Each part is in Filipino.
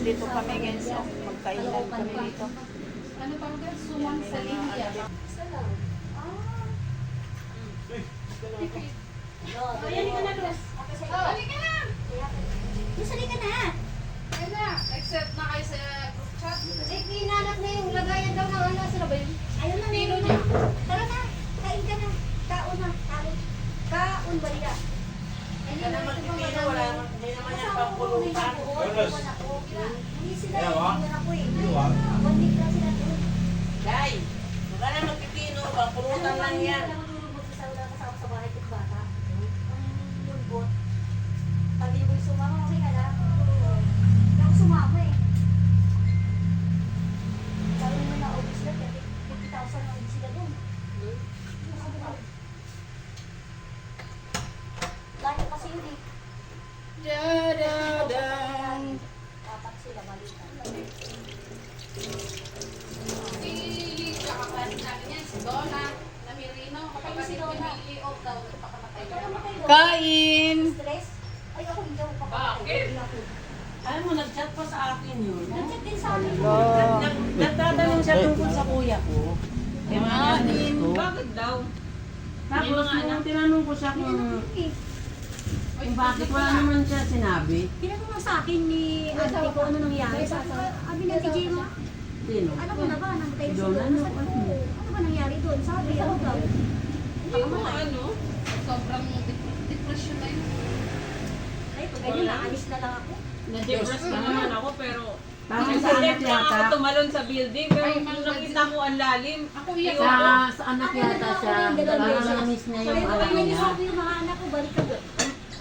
dito kami guys. So, magkainan kami dito. Ano bang guys? Sumang sa linya. Ayan ka na, Luz. Halika na! Luz, halika na. Ayun na. Accept na kayo sa group chat. Eh, kinanap na yung lagayan daw ng ano. Sino ba yun? Ayun na, Pino meron niya. na. Tara na. Kain ka na. Kaon na. Kaon. Kaon ba niya? Hindi na magpipino. Wala naman. Hindi naman yan pangpulutan. Hindi sila. Hindi na ako eh. One week lang sila doon. Day, wala na magpipino, pulutan lang yan. Kasama sa bahay ko bata. Ang lungkot. Pag di mo sumama, okay ka lang. Hindi ako sumama eh. Sabi mo na obvious lang, 50,000 na obvious sila doon. Lagi kasi yun eh. Da-da-dang. Tatak sila, balikan. Kakaklas natin yan. Si Donna. Na Mirino. Kapag Si Donna. i-off daw. Nagpakamatay Kaya na. matay doon. Kain! Stress? Ay, ako hindi ako papatay. Bakit? Hindi ako. Alam mo, nag-chat pa sa akin yun. Nag-chat din sa akin. Hello. Nagtatanong siya tungkol sa kuya ko. Yung mga anak ko. Bakit daw? Tapos nung tinanong ko siya kung bakit wala naman siya sinabi. Pinanong sa akin ni ate ko ano nangyari. Sabi na ni Jima, Sino? ano mo na ba? Namatay na si Donna, Donna. Sabi ko, ano ba nangyari doon? Sabi, ano daw? Hindi mo ano? Sobrang depression na yun. Ay, pag ganyan, naalis na lang ako. Na-depress ka naman ako pero Parang kasi sa anak left lang ako yata. tumalon sa building pero Ay, nung nakita ko ang lalim. Ako iyak Sa, ako. sa anak yata siya. Parang na-miss niya yung Sabi ko, anak ganyan niya. sabi yung mga anak ko, balik ka doon.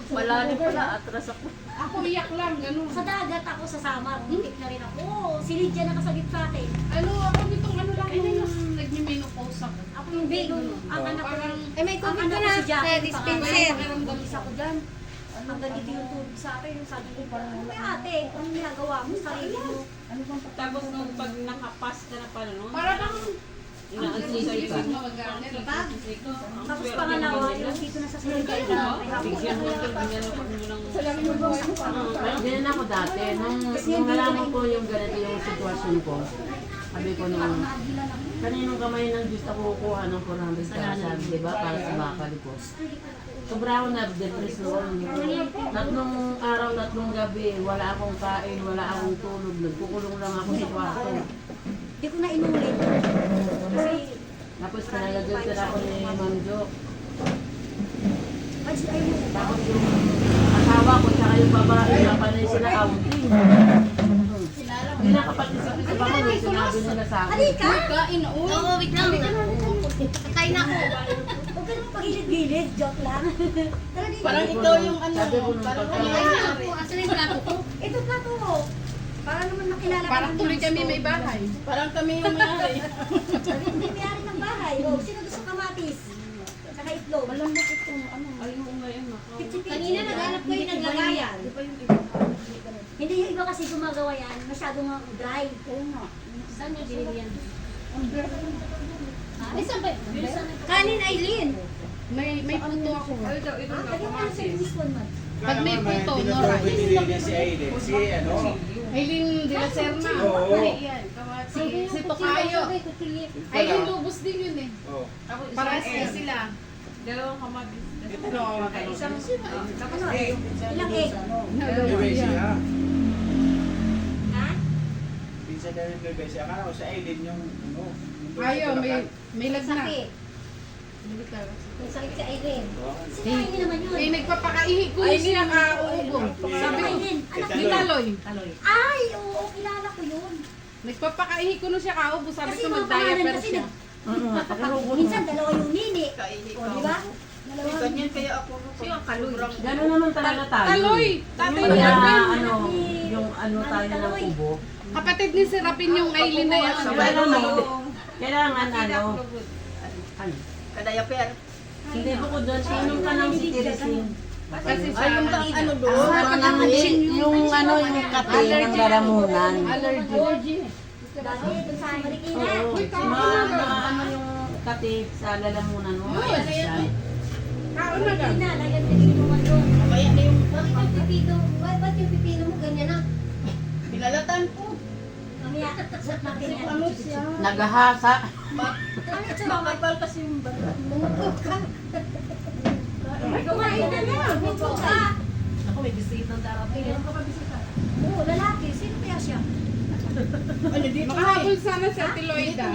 Wala din pala, atras ako. Ako iyak lang. Ganun. Sa dagat ako sa Samar, muntik na rin ako. Si Lydia nakasagip sa akin. Ano, ako nitong ano lang yung nagmi-menopause ako. Ako yung big. Ang anak ko, Parang, may tubig ka na si Jackie. dispenser. Isa ko dyan. Ang ganito yung tubig sa akin. Yung sabi ko, parang, may ate, anong ginagawa mo? Sarili mo. Tapos nung pag nakapas ka na pala no? para bang, Inaansisi ka. Tapos pangalawa, yung dito na sa sarili ko. May hapon Bigyan mo na ito, bigyan mo pag lang. Ganyan ako dati. Nung nalaman ko yung ganito yung sitwasyon ko, sabi ko nung kaninong kamay ng Diyos ako kukuha ng 400,000, di ba? Para sa bakal ko. Sobra ako na-depress noon. Tatlong araw, tatlong gabi, wala akong kain, wala akong tulog. Nagkukulong lang ako sa kwarto. Hindi ko na inulit. Kasi, Tapos pinalagyan ako ni Ma'am Jo. ay mo. Tapos yung asawa ko, tsaka yung babae, napanay sila outing. Hindi nakapag-isip sa bahay, sinabi nila sa akin. Halika! kain na ulo. Oo, wait lang. Kain ako. Huwag ka naman pagilid-gilid. Joke lang. Tara dito. Parang Sabi ko ito nung- yung ano, sabi ko nung parang pagka- Asan yung plato ko? Ito plato ko. Para naman makilala ka Parang ng tuloy kami gusto. may bahay. Parang kami yung mayari. Sabi, hindi may-ari ng bahay. O, sino gusto kamatis? Saka itlog. Malambot itong ano. Ayun ngayon ako. Pitsi-pitsi. Kanina naghanap ko yung naglagayan. Di ba yung iba? Hindi yung iba kasi gumagawa yan. Masyadong dry. Oo nga. Saan niyo binili yan? Isang ba? Kanin Aileen. May puto ako. Ito na, Lagyan mo lang sa English one man. Pag may puto, no rice. Si Aiden. Si ano? Aileen de la Serna. Oo. Si Tokayo. Aileen Lubos din yun eh. Oh. Parehas na sila. Dalawang kamagis. Ito na ako matanong. Isang sila. Ano? Ilang egg? Bebe siya. Ha? Pinsan na rin bebe siya. Akala ko si Aiden yung ano. yung Ayaw, Bulacan. may lagna. Sakit. May sakit si Irene. Si Irene naman yun. Eh, nagpapakaihi ko yung siya kauubong. Sabi ko, Irene, anak ni mo. Taloy. Ay, oo, kilala ko yun. Nagpapakaihi ko na siya kaubo. Sabi Kasi ko, mga pangalan mag-diaper kasi siya. Oo nga, pakirugo minsan dalawa yung nini. Kaini O, di ba? Dalawa. Ganyan kaya ako. Sobrang Gano'n naman talaga tayo. Taloy! Tatay Pag ni Arvin. ano, yung ano tayo ng ubo. Kapatid ni Serapin yung Aileen na yan. Sabay naman. Kailangan ano. Ano? Kadayaper. Hindi ko doon, inom ka ng sitirisin. Kasi Ay, siya, yung ano doon. Yung ano, yung kate ng laramunan. allergy. Dati, dun sa Marikina. Oo, ano yung kate sa lalamunan mo. Kaon na gan. Marikina, lagyan pipinuman doon. Kaya na yung Bakit yung pipino? Ba't yung pipino mo ganyan na? binalatan Yan po. Mamaya, suot natin yan. Ano siya? Nagahasa. Ano ito? Makapal kasi yung bata. Kumain na niya. Minto ka. Ako may bisitang darating. Oo, lalaki. Sino kaya siya? Ano dito? Makahabol sana si Ate Loida.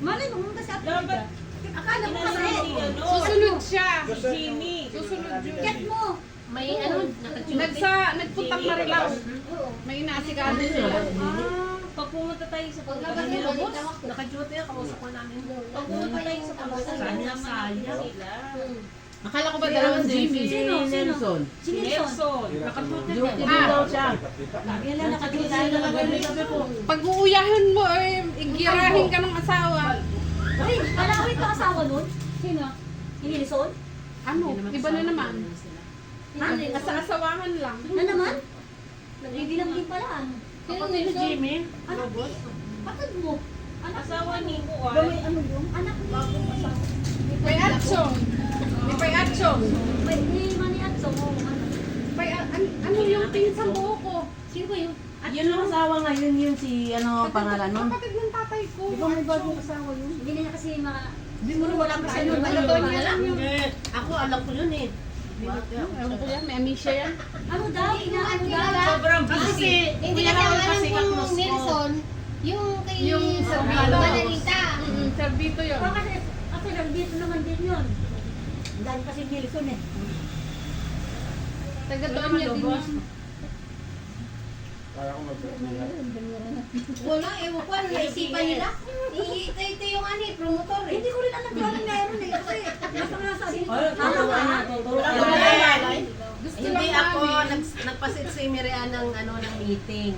Malay mo, mga sa atin. Dapat Akala mo kasi. Susunod siya. Jimmy. Susunod yun. Ket mo. May ano, Nagpuntang Marilao. May inaasikaso siya. Pag pumunta tayo sa pagkakalabos, naka-duty na, kausap ko namin. Pag pumunta tayo sa pagkakalabos, sayang sila. Akala ko ba dalawang Jimmy? Si Nelson. Si Nelson. Nelson, naka-duty Duty din Ah. daw siya. Yan lang nakatuloy. Pag uuyahin mo, igirahin ka ng asawa. Ay, kalawin ka asawa nun? Sino? Si Nelson? Ano? Iba na naman. Ha? Asa-asawahan lang. Na naman? Nagbibilang din pala. Ano? Kapatid ni Jimmy, Anak ni? Patid mo? Anak asawa ni Juan. Ano yung? Anak ni? May atsong. May atsong. Ni Manny Atso. Ano? Ano yung pinsan mo ko? Sino ba yun? Yun ang asawa ngayon yun si ano pangalan nun? Kapatid ng tatay ko. Di ba may bagong asawa yun? Hindi na niya kasi Di mo na wala pa sa'yo. Ano ba niya lang? Ako, alam ko yun eh. Ewan ko yan, may amnesia yan. Ano daw? Inaano daw? Sobrang busy. Hindi kasi ang alam kong Nelson, yung kay Yung Servito. Mananita. Servito yun. Kasi nandito naman din yun. Dahil kasi Nelson eh. Taga doon niya din yun. Kaya ko mag-birthday. Wala, ewan ko, ano naisipan nila? Ito yung ano eh, promotor eh. Hindi ko rin alam kung ano meron eh. Kasi basta nga sabi nito. Gusto Hindi lang ako, namin. nagpasit si Miriam ng ano ng meeting.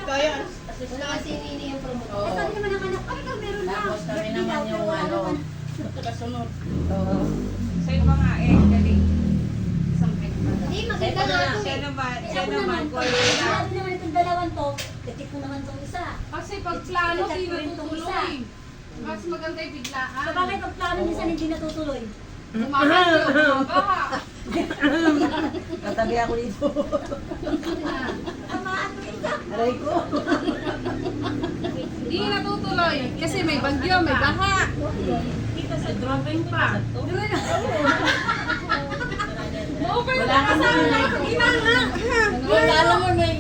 Kaya, Wala kasi nini yung promotor. Eh, sabi naman ng anak, ay ikaw meron lang. Tapos kami Birthday naman daw, yung pero wala ano. naman. kasunod. Sa'yo pa nga eh, galing. Isang pet pa. Hindi, maganda nga ito Siya eh. naman, Eh, siya ako naman, naman, kung ano sabi naman itong dalawan to, titik ko naman itong isa. Kasi pag plano, di natutuloy. Mas maganda yung biglaan. So bakit ang plano minsan hindi natutuloy? Umahal yun. Baka. Katabi ako dito. Tamaan mo isa. Aray ko. Hindi natutuloy. Kasi may bagyo, may baha. kita sa drawing pa. Okay, Wala ka na. Wala naman may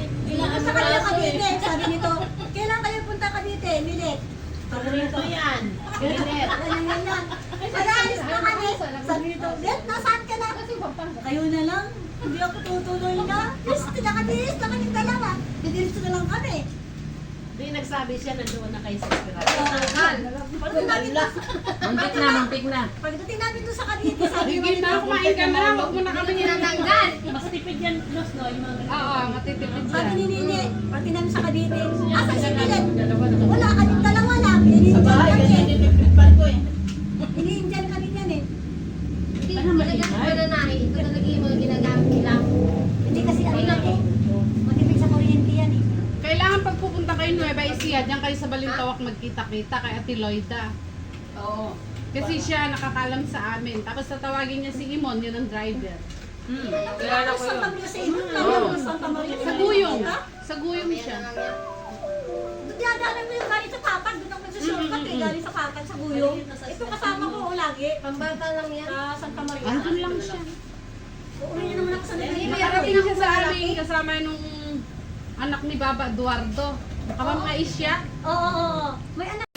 sa kanila Cavite, sabi nito, kailan kayo punta Cavite, Milet? Paborito yan. Ganit. Ganyan. Alis na kami. Sabi nito, Milet, nasaan ka na? Kayo na lang. Hindi ako tutuloy na. Yes, nakadilis na kami dalawa. Didilis na lang kami. Hindi, nagsabi siya, nandoon na kayo sa Esperanza. Pagdating namin doon, Muntik na. pagdating namin doon sa Cavite, sabi Sige na, kumain ka na. Huwag mo na kami Tinatanggal. Mas tipid yan, Los, no? Yung mga Oo, matitipid Sabi siya. ni Nini, pati namin sa Cavite, asa si Milet? Wala kami dalawa lang. Iniindiyan kami. Nililipan ko eh. Iniindiyan kami yan eh. Hindi, talagang mananahi. Ito talaga yung mga ginagamit nila. Hindi kasi ano lang eh. Matipid sa kuryente yan eh. Kailangan pag pupunta kayo Nueva Ecija, diyan kayo sa Balintawak magkita-kita kay Ate Loida. Oo. Kasi siya nakakalam sa amin. Tapos tatawagin niya si Imon, yun ang driver. Kilala ko yun. Santa Maria sa inyo. Kaya Santa Maria Sa Guyong. Sa Guyong siya. Dadaanan mo yung galing sa Papat. Doon ako nagsushortcut eh. Galing sa Papat sa Guyong. Ito kasama ko lagi. Pambata lang yan. Sa Santa Maria. Andun lang siya. Uuwi na naman ako sa Nueva Ecija. Nakarating siya sa amin kasama nung anak ni Baba Eduardo. Baka mga isya. Oo. May anak.